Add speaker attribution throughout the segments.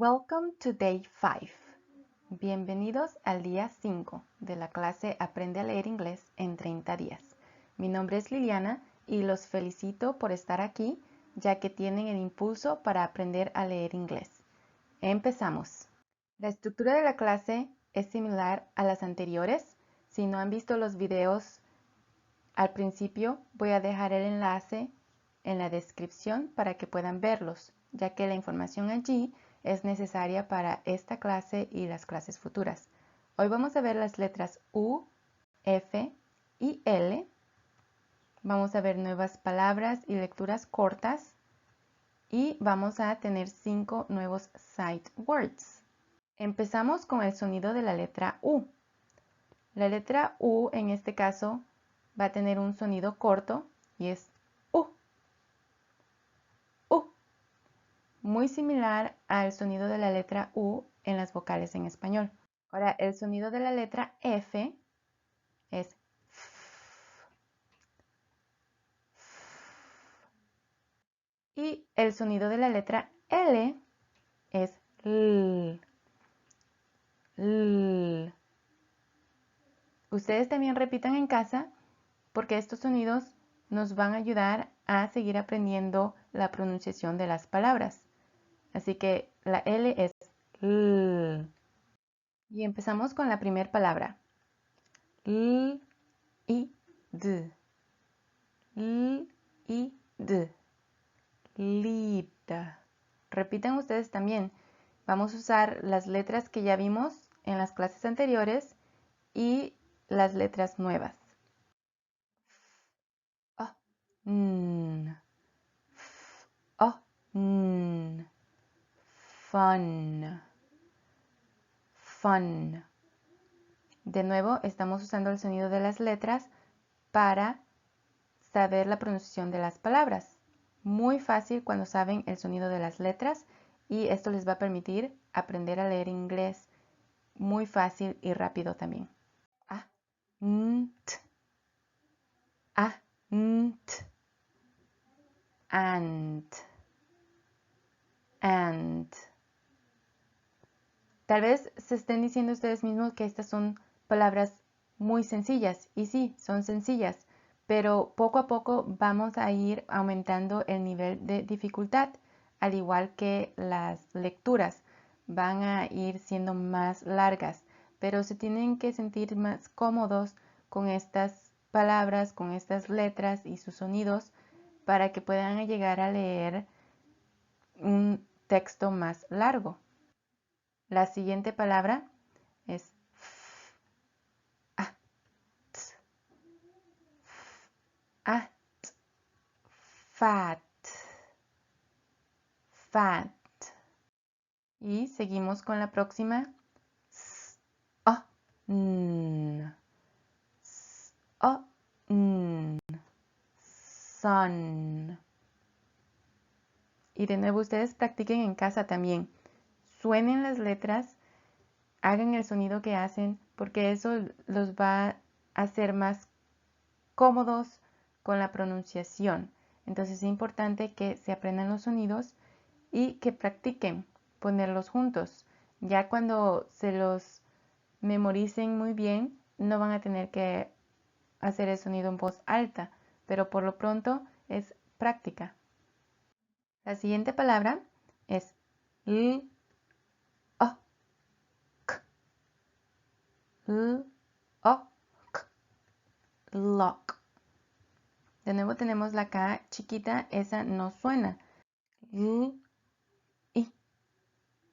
Speaker 1: Welcome to Day 5. Bienvenidos al día 5 de la clase Aprende a leer inglés en 30 días. Mi nombre es Liliana y los felicito por estar aquí, ya que tienen el impulso para aprender a leer inglés. Empezamos. La estructura de la clase es similar a las anteriores. Si no han visto los videos al principio, voy a dejar el enlace en la descripción para que puedan verlos, ya que la información allí es necesaria para esta clase y las clases futuras. Hoy vamos a ver las letras U, F y L. Vamos a ver nuevas palabras y lecturas cortas. Y vamos a tener 5 nuevos sight words. Empezamos con el sonido de la letra U. La letra U en este caso va a tener un sonido corto y es U. U. Muy similar al sonido de la letra U en las vocales en español. Ahora, el sonido de la letra F es F. Y el sonido de la letra L es L. L. Ustedes también repitan en casa porque estos sonidos nos van a ayudar a seguir aprendiendo la pronunciación de las palabras. Así que la L es L. Y empezamos con la primera palabra. L, I, D. L, I, D. Lead. Repitan ustedes también. Vamos a usar las letras que ya vimos en las clases anteriores y las letras nuevas. F, O, N. F, O, N. Fun. Fun. De nuevo, estamos usando el sonido de las letras para saber la pronunciación de las palabras. Muy fácil cuando saben el sonido de las letras y esto les va a permitir aprender a leer inglés muy fácil y rápido también. A, N, T. A, N, T. And. And. Tal vez se estén diciendo ustedes mismos que estas son palabras muy sencillas, y sí, son sencillas, pero poco a poco vamos a ir aumentando el nivel de dificultad, al igual que las lecturas van a ir siendo más largas, pero se tienen que sentir más cómodos con estas palabras, con estas letras y sus sonidos para que puedan llegar a leer un texto más largo. La siguiente palabra es at, fat, fat. Y seguimos con la próxima, n, n, sun. Y de nuevo ustedes practiquen en casa también. Suenen las letras, hagan el sonido que hacen, porque eso los va a hacer más cómodos con la pronunciación. Entonces es importante que se aprendan los sonidos y que practiquen ponerlos juntos. Ya cuando se los memoricen muy bien, no van a tener que hacer el sonido en voz alta, pero por lo pronto es práctica. La siguiente palabra es l, o, k. L, o, k. Lock. De nuevo tenemos la K chiquita, esa no suena. L, I,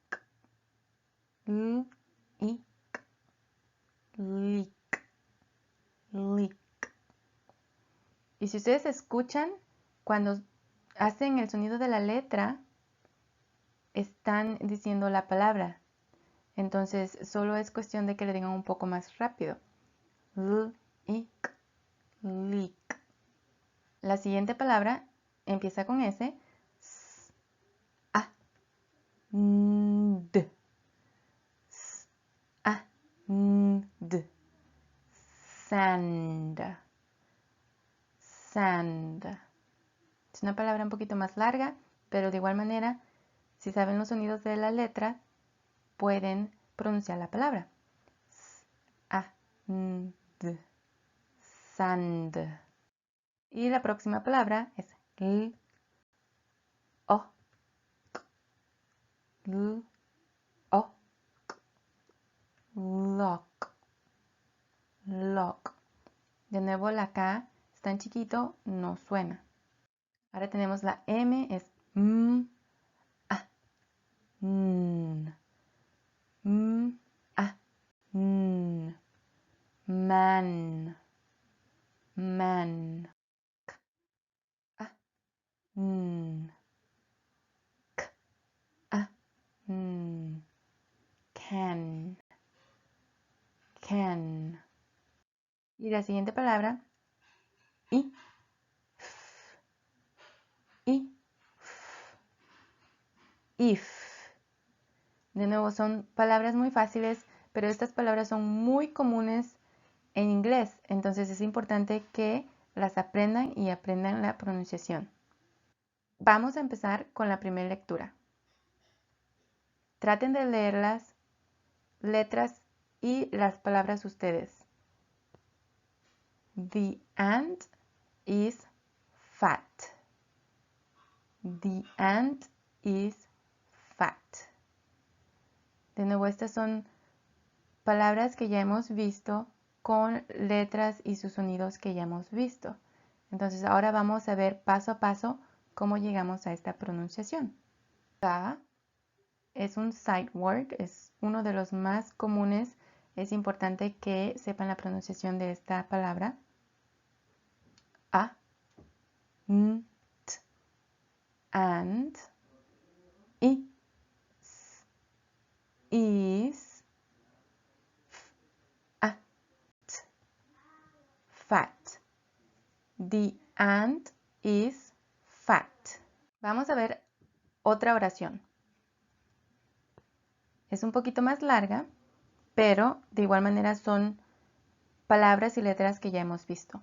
Speaker 1: k. L, I, k. Lick. Lick. Y si ustedes escuchan, cuando hacen el sonido de la letra, están diciendo la palabra. Entonces, solo es cuestión de que le digan un poco más rápido. Lick, lick. La siguiente palabra empieza con S. S, A, N, D. S, A, N, D. Sand. Sand. Es una palabra un poquito más larga, pero de igual manera Si saben los sonidos de la letra, pueden pronunciar la palabra. S-A-N-D. Sand. Y la próxima palabra es L-O-K. L-O-K. Lock. Lock. De nuevo la K es tan chiquito, no suena. Ahora tenemos la M, es M, A, N. M, A, N. Man. Man. K, A, N. K, A, N. Can. Can. Y la siguiente palabra, I, F, I, F, if. De nuevo, son palabras muy fáciles, pero estas palabras son muy comunes en inglés, entonces es importante que las aprendan y aprendan la pronunciación. Vamos a empezar con la primera lectura. Traten de leer las letras y las palabras ustedes. The ant is fat. The ant is fat. De nuevo, estas son palabras que ya hemos visto con letras y sus sonidos que ya hemos visto. Entonces ahora vamos a ver paso a paso cómo llegamos a esta pronunciación. Ta es un sight word, es uno de los más comunes. Es importante que sepan la pronunciación de esta palabra. A, N, T, and, I, S, is, F, A, T, fat. The ant is fat. Vamos a ver otra oración. Es un poquito más larga, pero de igual manera son palabras y letras que ya hemos visto.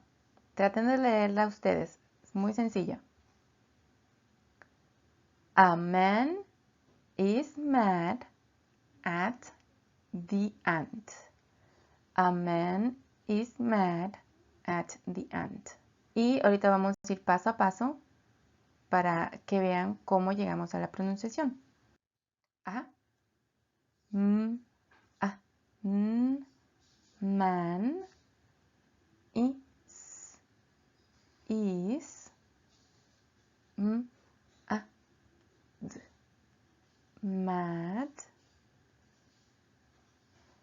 Speaker 1: Traten de leerla ustedes, es muy sencillo. A man is mad at the ant. A man is mad at the ant. Y ahorita vamos a ir paso a paso para que vean cómo llegamos a la pronunciación. A, M, A, N, man, is, M, A, D, mad,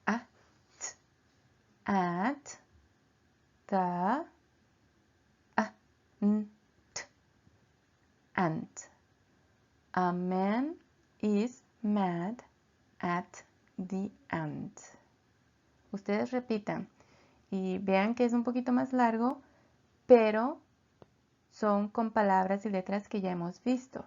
Speaker 1: at, the, ant. A man is mad at the ant. Ustedes repitan y vean que es un poquito más largo, pero son con palabras y letras que ya hemos visto.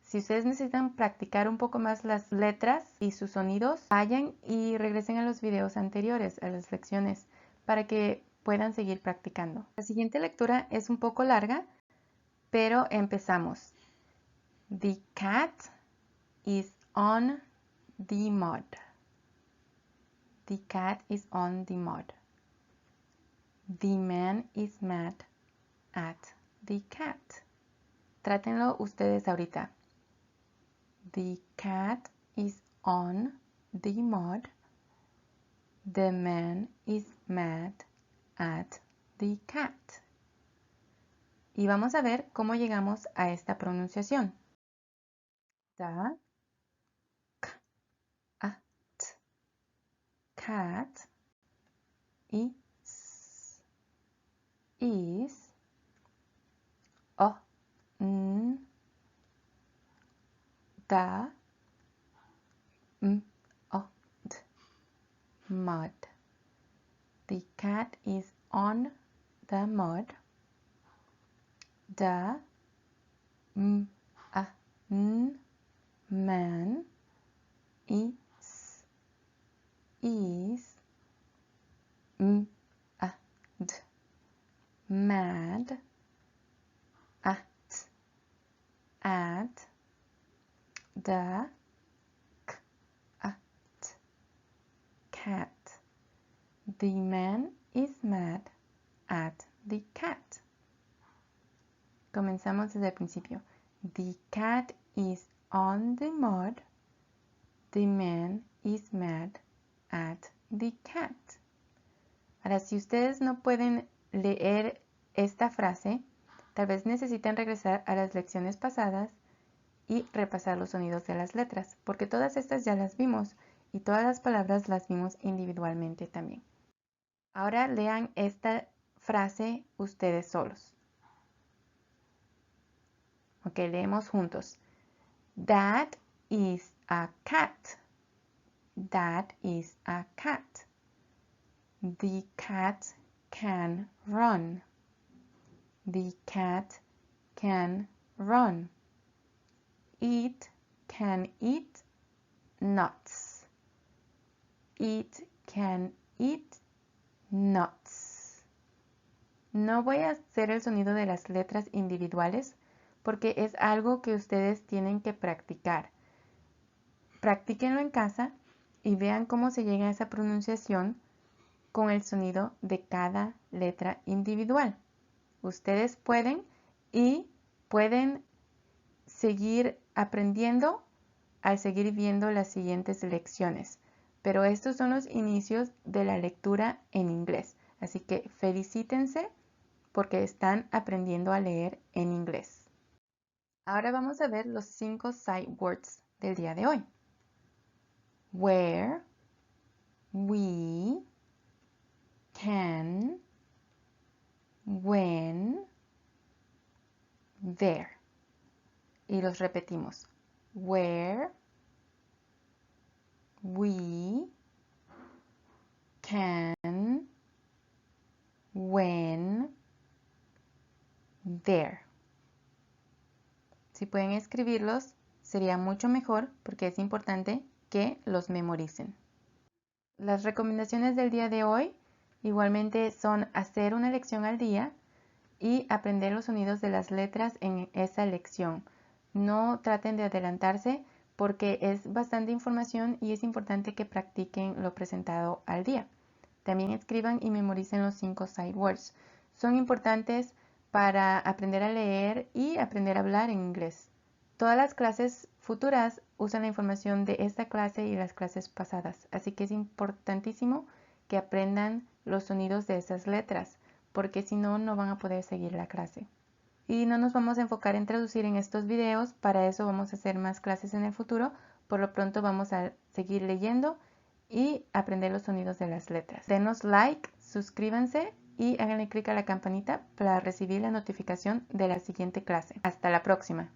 Speaker 1: Si ustedes necesitan practicar un poco más las letras y sus sonidos, vayan y regresen a los videos anteriores, a las lecciones, para que puedan seguir practicando. La siguiente lectura es un poco larga, pero empezamos. The cat is on the mud. The cat is on the mud. The man is mad at the cat. Trátenlo ustedes ahorita. The cat is on the mud. The man is mad at the cat. Y vamos a ver cómo llegamos a esta pronunciación. The cat is on the mud. The cat is on the mud. The man is mad at duck, cat. The man is mad at the cat. Comenzamos desde el principio. The cat is on the mud. The man is mad at the cat. Ahora, si ustedes no pueden leer esta frase, tal vez necesitan regresar a las lecciones pasadas y repasar los sonidos de las letras, porque todas estas ya las vimos y todas las palabras las vimos individualmente también. Ahora lean esta frase ustedes solos. Ok, leemos juntos. That is a cat. That is a cat. The cat can run. The cat can run. It can eat nuts. It can eat nuts. No voy a hacer el sonido de las letras individuales porque es algo que ustedes tienen que practicar. Practíquenlo en casa y vean cómo se llega a esa pronunciación con el sonido de cada letra individual. Ustedes pueden y pueden seguir aprendiendo al seguir viendo las siguientes lecciones. Pero estos son los inicios de la lectura en inglés. Así que felicítense porque están aprendiendo a leer en inglés. Ahora vamos a ver los 5 sight words del día de hoy. Where, we, can, when, there. Y los repetimos. Where, we, can, when, there. Si pueden escribirlos, sería mucho mejor porque es importante que los memoricen. Las recomendaciones del día de hoy igualmente son hacer una lección al día y aprender los sonidos de las letras en esa lección. No traten de adelantarse porque es bastante información y es importante que practiquen lo presentado al día. También escriban y memoricen los 5 sight words. Son importantes para aprender a leer y aprender a hablar en inglés. Todas las clases futuras usan la información de esta clase y las clases pasadas, así que es importantísimo que aprendan los sonidos de esas letras, porque si no, no van a poder seguir la clase. Y no nos vamos a enfocar en traducir en estos videos, para eso vamos a hacer más clases en el futuro. Por lo pronto vamos a seguir leyendo y aprender los sonidos de las letras. Denos like, suscríbanse y háganle clic a la campanita para recibir la notificación de la siguiente clase. Hasta la próxima.